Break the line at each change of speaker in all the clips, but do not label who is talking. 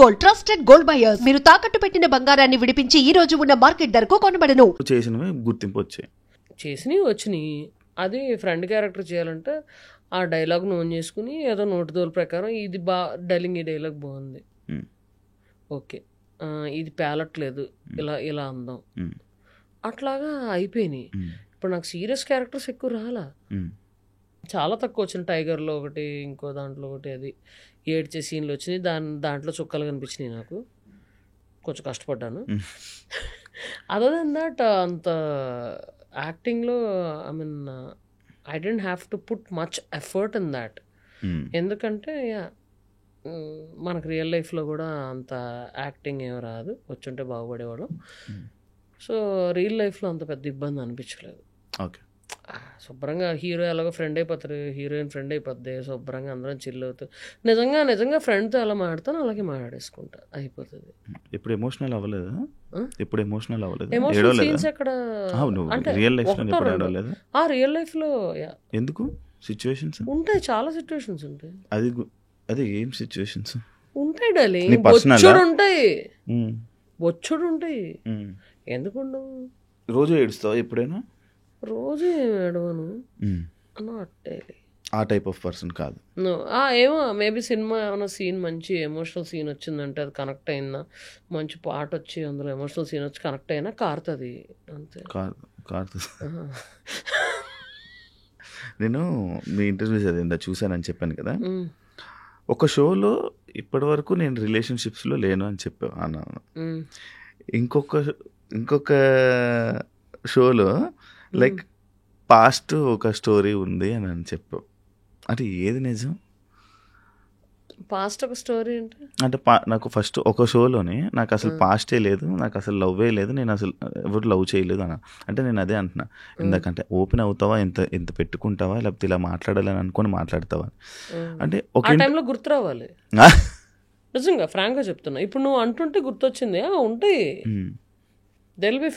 Gold, trusted gold buyers. మీరు తాకట్టు పెట్టిన బంగారాన్ని విడిపించి ఈ రోజు ఉన్న మార్కెట్ ధరకు కొనబడను.
చేసినవి గుర్తింపు వచ్చాయి,
చేసినవి వచ్చినాయి. అది ఫ్రెండ్ క్యారెక్టర్ చేయాలంటే ఆ డైలాగ్ నోన్ చేసుకుని ఏదో నోటిదోల ప్రకారం ఇది డైలింగ్, ఈ డైలాగ్ బాగుంది, ఓకే ఇది పేలట్లేదు, ఇలా ఇలా అందాం, అట్లాగా అయిపోయినాయి. ఇప్పుడు నాకు సీరియస్ క్యారెక్టర్స్ ఎక్కువ రాలా, చాలా తక్కువ వచ్చిన. టైగర్లో ఒకటి, ఇంకో దాంట్లో ఒకటి, అది ఏడ్చే సీన్లు వచ్చినాయి. దాంట్లో చుక్కలు కనిపించినాయి. నాకు కొంచెం కష్టపడ్డాను. అదర్ దెన్ దట్ అంత యాక్టింగ్లో I mean I don't have to put much effort in that. ఎందుకంటే మనకు రియల్ లైఫ్లో కూడా అంత యాక్టింగ్ ఏమి రాదు, వచ్చుంటే బాగుపడేవాడు. సో రియల్ లైఫ్లో అంత పెద్ద ఇబ్బంది అనిపించలేదు.
ఓకే,
శుభ్రంగా హీరో ఎలాగో ఫ్రెండ్ అయిపోతారు, హీరోయిన్ ఫ్రెండ్ అయిపోద్ది, శుభ్రంగా అందరం చిల్ అవుతారు. నిజంగా ఫ్రెండ్తో ఎలా మాట్లాడతాను అలాగే మాట్లాడేసుకుంటా, అయిపోతుంది.
ఇప్పుడు ఎమోషనల్ అవ్వలేదు,
ఎమోషనల్ సీన్స్ ఎక్కడ అంటే
రియల్
లైఫ్లో
ఎందుకు సిచ్యువేషన్స్
ఉంటాయి, చాలా సిచ్యువేషన్స్ ఉంటాయి.
అది ఏం సిచ్యువేషన్స్
ఉంటాయి డార్లింగ్, బొచ్చుడు ఉంటాయి. ఎందుకుండవు?
రోజు ఏడుస్తావు ఎప్పుడైనా?
రోజు ఏమి ఏడవను,
ఆ టైప్ ఆఫ్ పర్సన్ కాదు.
ఏమో మేబీ సినిమా ఏమైనా సీన్ మంచి ఎమోషనల్ సీన్ వచ్చిందంటే అది కనెక్ట్ అయిందా, మంచి పాట వచ్చి అందులో ఎమోషనల్ సీన్ వచ్చి కనెక్ట్ అయినా కారుతుంది అంతే.
నేను మీ ఇంటర్వ్యూస్ అదేందా చూసానని చెప్పాను కదా, ఒక షోలో ఇప్పటి వరకు నేను రిలేషన్షిప్స్లో లేను అని అన్నాను. ఇంకొక షోలో లైక్ పాస్ట్ ఒక స్టోరీ ఉంది అని చెప్పావు. అంటే ఏది నిజం?
పాస్ట్ ఒక స్టోరీ
అంటే నాకు ఫస్ట్ ఒక షోలోనే నాకు అసలు పాస్టే లేదు, నాకు అసలు లవ్వే లేదు, నేను అసలు ఎవరు లవ్ చేయలేదు అన్న. అంటే నేను అదే అంటున్నా, ఎందుకంటే ఓపెన్ అవుతావా, ఎంత పెట్టుకుంటావా, లేకపోతే ఇలా మాట్లాడాలని అనుకొని మాట్లాడతావా అంటే ఒక
టైంలో గుర్తు రావాలి. నిజంగా ఫ్రాంక్గా చెప్తున్నా, ఇప్పుడు నువ్వు అంటుంటే గుర్తొచ్చింది. ఉంటాయి, దెల్ బి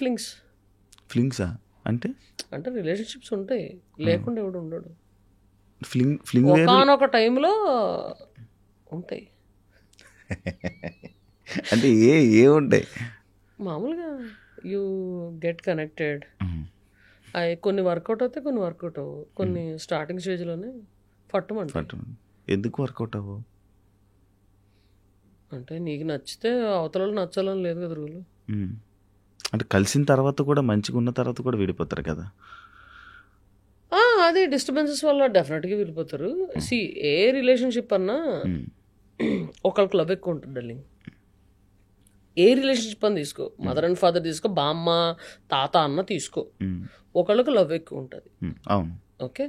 ఫ్లింగ్సా అంటే
రిలేషన్షిప్స్ ఉంటాయి, లేకుండా ఎవడు ఉండడు.
ఫ్లింగ్
ఒకనొక టైంలో ఉంటాయి.
అంటే ఏ ఉంటాయి
మామూలుగా యూ గెట్ కనెక్టెడ్. కొన్ని వర్కౌట్ అవుతాయి, కొన్ని వర్కౌట్ అవ్వవు. కొన్ని స్టార్టింగ్ స్టేజ్లోనే పట్టుమంటాయి.
ఎందుకు వర్కౌట్ అవ్వవు?
అంటే నీకు నచ్చితే అవతల నచ్చాలని లేదు కదా రూలు.
అంటే కలిసిన తర్వాత కూడా మంచిగా ఉన్న తర్వాత కూడా విడిపోతారు కదా.
అది డిస్టర్బెన్సెస్ వల్ల డెఫినెట్గా విడిపోతారు. ఏ రిలేషన్షిప్ అన్నా ఒకళ్ళకి లవ్ ఎక్కువ ఉంటుంది డార్లింగ్. ఏ రిలేషన్షిప్ అని తీసుకో, మదర్ అండ్ ఫాదర్ తీసుకో, బామ్మ తాత అన్న తీసుకో, ఒకళ్ళకి లవ్ ఎక్కువ ఉంటుంది.
అవును,
ఓకే.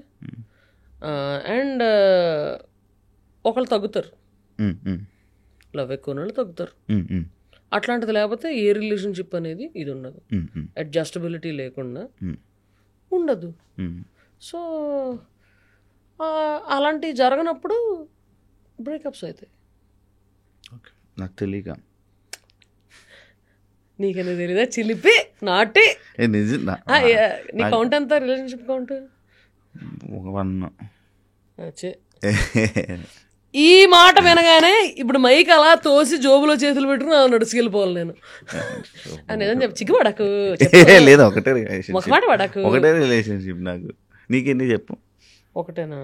అండ్ ఒకళ్ళు తగ్గుతారు, లవ్ ఎక్కువ వాళ్ళు తగ్గుతారు. అట్లాంటిది లేకపోతే ఏ రిలేషన్షిప్ అనేది ఇది ఉండదు, అడ్జస్టబిలిటీ లేకుండా ఉండదు. సో అలాంటివి జరగనప్పుడు బ్రేకప్స్ అవుతాయి.
నాకు తెలియక
నీకనే తెలీదా? చిలిపి నాటి నీ కౌంట్ ఎంత? Relationship count
1.
ఈ మాట వినగానే ఇప్పుడు మైక్ అలా తోసి జోబులో చేతులు పెట్టుకుని అలా నడుచుకెళ్ళిపోవాలి నేను. నిజం చెప్పు, చిక్కుపడకు,
లేదా ఒకటే
మాట పడకు.
ఒకటే రిలేషన్షిప్ నాకు. నీకెన్ని చెప్పు?
ఒకటేనా?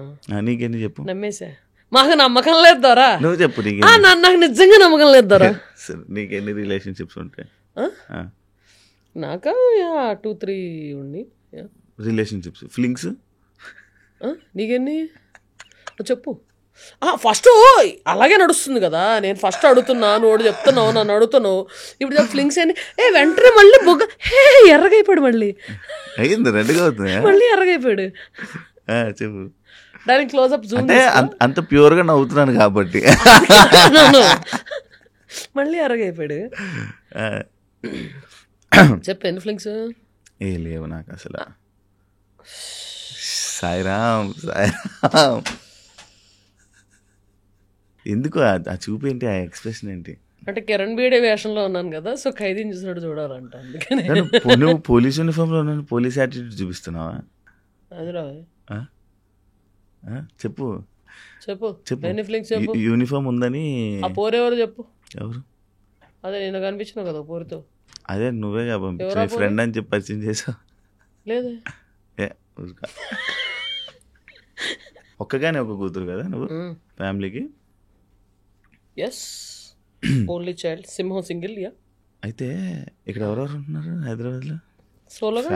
నీకెన్ని చెప్పు?
నమ్మేసా, మాకు నమ్మకం లేదు దొరా.
నువ్వు చెప్పు.
నాకు నిజంగా నమ్మకం లేదు దొరా.
నీకెన్ని రిలేషన్షిప్స్ ఉంటాయి?
నాకా 2-3 ఉండి
రిలేషన్షిప్స్. ఫ్లింగ్స్
నీకెన్ని చెప్పు. ఫస్ట్ అలాగే నడుస్తుంది కదా, నేను ఫస్ట్ అడుగుతున్నా, నువ్వు చెప్తున్నావు, నన్ను అడుగుతున్నావు. ఇప్పుడు ఫ్లింగ్స్ అని వెంటనే మళ్ళీ బొగ్గ ఎర్రగైపోయాడు, మళ్ళీ
అయింది రెడ్గా అవుతుంది,
మళ్ళీ ఎర్రగైపోయాడు.
చెప్పు.
దానికి క్లోజ్అప్ జూమ్.
అంటే అంత ప్యూర్గా నవ్వుతున్నాను కాబట్టి
మళ్ళీ ఎర్రగైపోయాడు. చెప్పు ఎన్ని ఫ్లింగ్స్?
ఏ లేవు నాకు అసలు. సాయిరామ్ ఎందుకు ఆ చూపు ఏంటి, ఆ ఎక్స్ప్రెషన్ ఏంటి?
అంటే కిరణ్ బీడే వేషంలో ఉన్నాను కదా, సో ఖైదీని చూసినట్టు చూడాలంట. అందుకని
నువ్వు పోలీస్ యూనిఫామ్లో ఉన్నాను, పోలీస్ యాటిట్యూడ్ చూపిస్తున్నావా?
అది రా
చెప్పు
చెప్పు. ఎన్ని ఫ్లింగ్స్ చెప్పు.
యూనిఫామ్ ఉందని
ఆ పోరెవరు చెప్పు.
ఎవరు?
అదే నేను కనిపించినావు కదా పోరితో.
అదే నువ్వేగా పంపించు, ఫ్రెండ్ అని చెప్పి పరిచయం చేసావు.
లేదే,
ఒక్కగానే ఒక కూతురు కదా నువ్వు ఫ్యామిలీకి?
ఎస్, ఓన్లీ చైల్డ్, సింహం సింగిల్. యా.
అయితే ఇక్కడ ఎవరెవరు ఉంటున్నారు హైదరాబాద్లో?
సోలోగా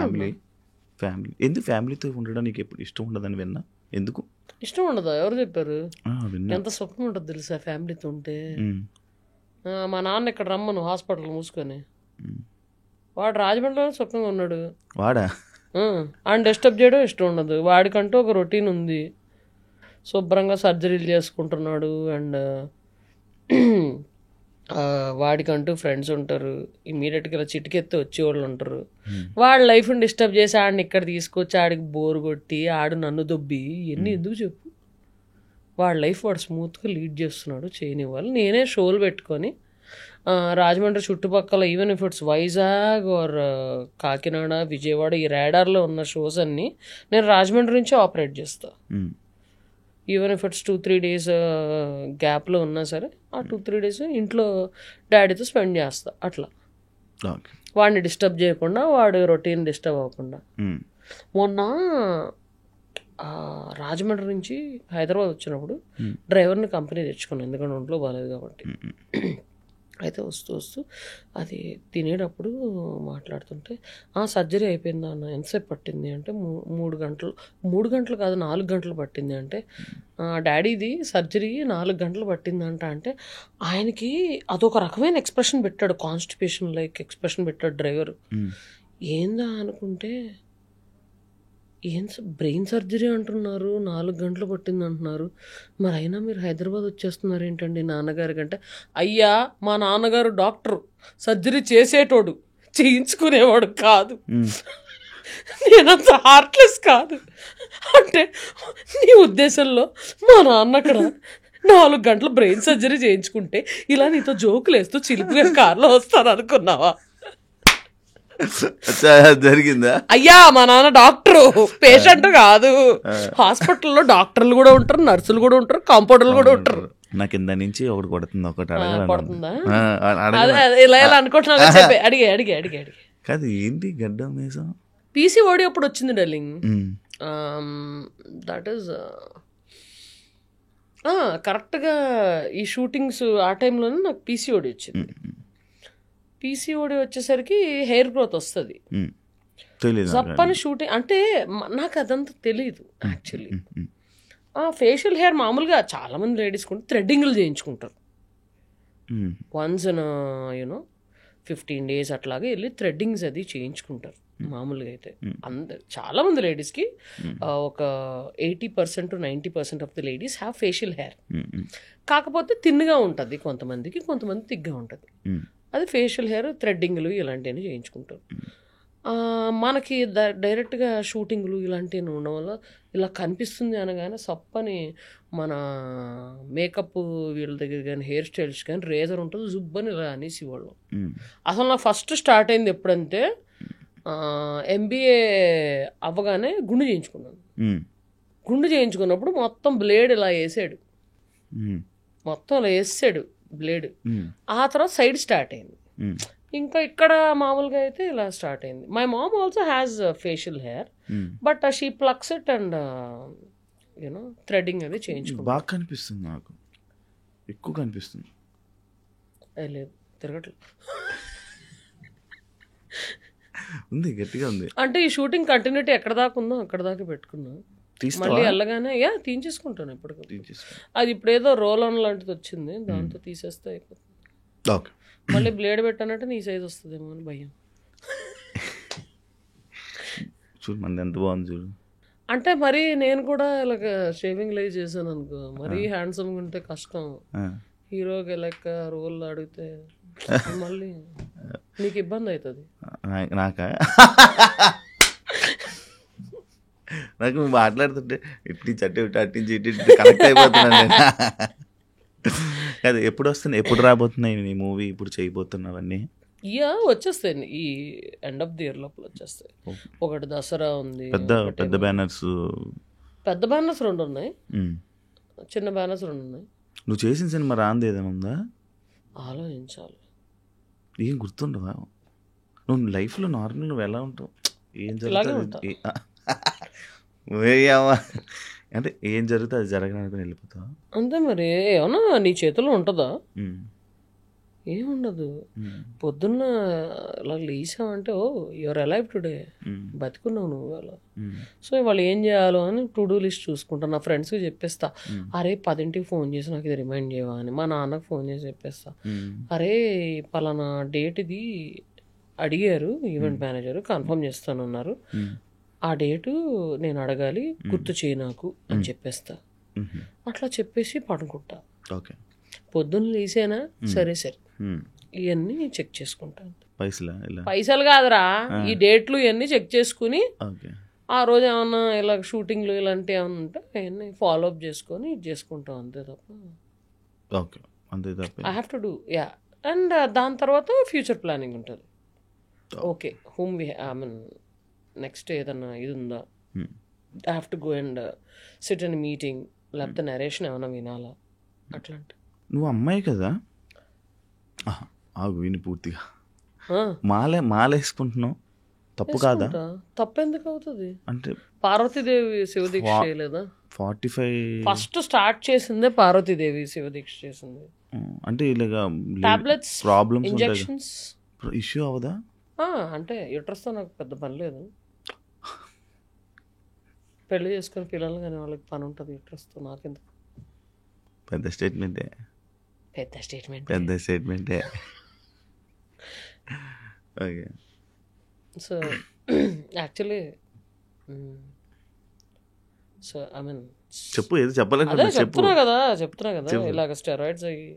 ఫ్యామిలీ. ఎందుకు ఫ్యామిలీతో ఉండడం నీకు ఎప్పుడు ఇష్టం ఉండదని విన్నా? ఎందుకు
ఇష్టం ఉండదా? ఎవరు చెప్పారు?
విన్నా.
ఎంత సుఖం ఉంటుంది తెలుసా ఫ్యామిలీతో ఉంటే. మా నాన్న ఇక్కడ రమ్మను హాస్పిటల్ మూసుకొని, వాడు రాజమండ్రిలో సుఖంగా ఉన్నాడు.
వాడా?
ఆయన డిస్టర్బ్ చేయడం ఇష్టం ఉండదు. వాడికంటూ ఒక రొటీన్ ఉంది, శుభ్రంగా సర్జరీలు చేసుకుంటున్నాడు. అండ్ వాడికంటూ ఫ్రెండ్స్ ఉంటారు, ఇమీడియట్గా ఇలా చిటికెత్తి వచ్చేవాళ్ళు ఉంటారు. వాడి లైఫ్ని డిస్టర్బ్ చేసి ఆడిని ఇక్కడ తీసుకొచ్చి ఆడికి బోర్ కొట్టి ఆడు నన్ను దొబ్బి ఇవన్నీ ఎందుకు చెప్పు? వాడి లైఫ్ వాడు స్మూత్గా లీడ్ చేస్తున్నాడు, చేయనివ్వాలి. నేనే షోలు పెట్టుకొని రాజమండ్రి చుట్టుపక్కల, even if it's Vizag or Kakinada, Vijayawada, ఈ రాడార్లో ఉన్న షోస్ అన్నీ నేను రాజమండ్రి నుంచే ఆపరేట్ చేస్తా. ఈవెన్ ఇఫ్ ఇట్స్ 2-3 days గ్యాప్లో ఉన్నా సరే ఆ 2-3 days ఇంట్లో డాడీతో స్పెండ్ చేస్తా. అట్లా వాడిని డిస్టర్బ్ చేయకుండా, వాడు రొటీన్ డిస్టర్బ్ అవ్వకుండా. మొన్న రాజమండ్రి నుంచి హైదరాబాద్ వచ్చినప్పుడు డ్రైవర్ని కంపెనీ తెచ్చుకున్నాను, ఎందుకంటే ఒంట్లో బాగాలేదు కాబట్టి. అయితే వస్తూ అది తినేటప్పుడు మాట్లాడుతుంటే, సర్జరీ అయిపోయిందా అన్న, ఎంతసేపు పట్టింది అంటే 3 గంటలు. 3 గంటలు కాదు 4 గంటలు పట్టింది అంటే, డాడీది సర్జరీ 4 గంటలు పట్టిందంట. అంటే ఆయనకి అదొక రకమైన ఎక్స్ప్రెషన్ పెట్టాడు, కాన్స్టిపేషన్ లైక్ ఎక్స్ప్రెషన్ పెట్టాడు డ్రైవర్. ఏందా అనుకుంటే, ఏం బ్రెయిన్ సర్జరీ అంటున్నారు, 4 గంటలు పట్టింది అంటున్నారు, మరి అయినా మీరు హైదరాబాద్ వచ్చేస్తున్నారు ఏంటండి నాన్నగారి కంటే? అయ్యా, మా నాన్నగారు డాక్టరు, సర్జరీ చేసేటోడు, చేయించుకునేవాడు కాదు. నేనంత హార్ట్లెస్ కాదు. అంటే నీ ఉద్దేశంలో మా నాన్న అక్కడ 4 గంటలు బ్రెయిన్ సర్జరీ చేయించుకుంటే ఇలా నీతో జోకులు వేస్తూ చిలిపిగా కార్లో వస్తాను అనుకున్నావా?
జరిగిందా?
అయ్యా, మా నాన్న డాక్టరు, పేషెంట్ కాదు. హాస్పిటల్లో డాక్టర్లు కూడా ఉంటారు, నర్సులు కూడా ఉంటారు, కాంపౌండర్లు కూడా ఉంటారు.
నా కింద నుంచి ఒకటి కొడుతుంది, ఒకటి
పడుతుందా? ఇలా ఎలా అనుకుంటున్నా చెప్పే, అడిగే
కాదు. ఏంటి గడ్డం వేసాం?
పీసీఓడి అప్పుడు వచ్చింది డార్లింగ్. దట్ ఈస్ కరెక్ట్గా ఈ షూటింగ్స్ ఆ టైంలోనే నాకు పీసీఓడి వచ్చింది. పీసీఓడి వచ్చేసరికి హెయిర్ గ్రోత్ వస్తుంది. చప్పని షూటింగ్ అంటే నాకు అదంతా తెలీదు యాక్చువల్లీ. ఫేషియల్ హెయిర్ మామూలుగా చాలామంది లేడీస్ కూడా థ్రెడ్డింగ్లు చేయించుకుంటారు. వన్స్ ఇన్ 15 days అట్లాగే వెళ్ళి థ్రెడ్డింగ్స్ అది చేయించుకుంటారు మామూలుగా. అయితే చాలామంది లేడీస్కి ఒక 80% to 90% of the ladies have facial hair. కాకపోతే తిన్నుగా ఉంటుంది కొంతమందికి, కొంతమంది తిగ్గా ఉంటుంది. అది ఫేషియల్ హెయిర్, థ్రెడ్డింగ్లు ఇలాంటివన్నీ చేయించుకుంటారు. మనకి డైరెక్ట్గా షూటింగ్లు ఇలాంటివి ఉండడం వల్ల ఇలా కనిపిస్తుంది అనగానే సప్పని మన మేకప్ వీళ్ళ దగ్గర కానీ హెయిర్ స్టైల్స్ కానీ రేజర్ ఉంటుంది, జుబ్బని ఇలా అనేసి వాళ్ళు. అసలు నా ఫస్ట్ స్టార్ట్ అయింది ఎప్పుడంటే MBA అవ్వగానే గుండు చేయించుకున్నాను. గుండు చేయించుకున్నప్పుడు మొత్తం బ్లేడ్ ఇలా వేసాడు, మొత్తం ఇలా వేసాడు బ్లేడ్. ఆ తర్వాత సైడ్ స్టార్ట్ అయింది. ఇంకా ఇక్కడ మామూలుగా అయితే ఇలా స్టార్ట్ అయింది. My mom also has facial hair, but she flux it and threading అది చేయించుకుంటాం.
బాగా కనిపిస్తుంది, నాకు ఎక్కువ కనిపిస్తుంది.
లేదు, తిరగట్లేదు
ఉంది, గట్టిగా ఉంది.
అంటే ఈ షూటింగ్ కంటిన్యూటీ ఎక్కడ దాకా ఉందో అక్కడ దాకా పెట్టుకున్నా. మళ్ళీ వెళ్ళగానే తీయించేసుకుంటాను ఎప్పటికప్పుడు. అది ఇప్పుడు ఏదో రోల్ ఆన్ లాంటిది వచ్చింది, దాంతో తీసేస్తే అయిపోతుంది. మళ్ళీ బ్లేడ్ పెట్టానంటే నీ సైజ్ వస్తుందేమో అని భయం.
చూడు మన ఎంత బాగుంది చూడు.
అంటే మరి నేను కూడా ఇలాగ షేవింగ్ లైవ్ చేశాను అనుకో, మరీ హ్యాండ్సమ్గా ఉంటే కష్టం. హీరోకి లెక్క రోల్ అడిగితే మళ్ళీ నీకు ఇబ్బంది అవుతుంది.
నాకు మాట్లాడుతుంటే ఇట్టి చట్టి అట్టించి ఇట్టి కనెక్ట్ అయిపోతున్నాను నేను. అది ఎప్పుడు వస్తున్నాయి, ఎప్పుడు రాబోతున్నాయి నీ మూవీ, ఇప్పుడు చేయబోతున్నవన్నీ?
వచ్చేస్తాయి ఈ ఎండ్ ఆఫ్ ది ఇయర్ లోపల వచ్చేస్తాయి. ఒకటి దసరా ఉంది,
పెద్ద బ్యానర్స్.
పెద్ద బ్యానర్స్ 2 ఉన్నాయి, చిన్న బ్యానర్స్ 2 ఉన్నాయి.
నువ్వు చేసిన సినిమా రాంది ఏదైనా ఉందా?
ఆలోచించాలి.
ఏం గుర్తుండవా? నువ్వు లైఫ్లో నార్మల్ నువ్వు ఎలా ఉంటావు? ఏం
ఇలాగే
జరుగుతుంది
ఉంటా.
అంటే ఏం జరుగుతుంది అది జరగడానికి వెళ్ళిపోతావా?
అంతే మరి. ఏమన్నా నీ చేతిలో ఉంటుందా?
ఉమ్,
ఏముండదు.
ఉమ్,
పొద్దున్న ఇలా లేసావంటే ఓ యువర్ అలైవ్ టుడే,
ఉమ్,
బతికున్నావు నువ్వు అలా.
ఉమ్,
సో ఇవాళ ఏం చేయాలో అని టు డూ లిస్ట్ చూసుకుంటా. నా ఫ్రెండ్స్కి చెప్పేస్తా,
ఉమ్,
అరే 10కి ఫోన్ చేసి నాకు ఇది రిమైండ్ చేయవా అని. మా నాన్నకు ఫోన్ చేసి చెప్పేస్తా,
ఉమ్,
అరే పలానా డేట్ ఇది అడిగారు ఈవెంట్ మేనేజర్, కన్ఫర్మ్ చేస్తానన్నారు,
ఉమ్,
ఆ డేటు నేను అడగాలి, గుర్తు చేయి నాకు అని చెప్పేస్తా.
ఉమ్,
అట్లా చెప్పేసి పడుకుంటా.
ఓకే.
పొద్దున్న లేసేనా సరే సరే
ఉమ్,
ఇవన్నీ చెక్ చేసుకుంటాను.
పైసలా ఇలా?
పైసలు కాదురా, ఈ డేట్లు ఇవన్నీ చెక్ చేసుకుని
ఓకే.
ఆ రోజు ఏమన్నా ఇలా షూటింగ్లు ఇలాంటివి ఏమన్నా ఉంటే అవన్నీ ఫాలో అప్ చేసుకొని ఇది చేసుకుంటాం అంతే తప్ప.
ఓకే, అంతే తప్ప.
I have to do yeah. And దాని తర్వాత ఫ్యూచర్ ప్లానింగ్ ఉంటుంది. Okay home I mean next ఏదన్నా ఇది ఉందా, I have to go and SIT in meeting, లేకపోతే నరేషన్ ఏమైనా వినాలా అట్లాంటి.
నువ్వు అమ్మాయి కదా? ఆగు విని పూర్తిగా.
ఆ,
మాలేసుకుంటున్నావు, తప్పు కాదా?
వేసుకుంటా. తప్పెందుకు అవుతుంది?
అంటే
పార్వతీదేవి శివదీక్ష చేయలేదా?
45
ఫస్ట్ స్టార్ట్ చేసిందే పార్వతీదేవి శివదీక్ష చేసింది.
అంటే ఇలాగా
టాబ్లెట్స్,
ప్రాబ్లమ్స్
ఇంజెక్షన్స్.
ఇష్యూ అవదా?
అంటే యూట్రస్తో నాకు పెద్ద పని లేదు. పెళ్లి చేసుకుని పిల్లలు కానీ వాళ్ళకి పని ఉంటుంది యూట్రస్తో, నాకెందుకు.
పెద్ద స్టేట్మెంటే.
పెద్ద స్టేట్మెంట్.
పెద్ద స్టేట్మెంటే. Okay.
So actually so I mean
చెప్పు, ఏది
అదే
చెప్పాలనుకుంటున్నా చెప్పు.
చెప్తున్నా కదా ఇలాగ స్టెరాయిడ్స్ అయ్యి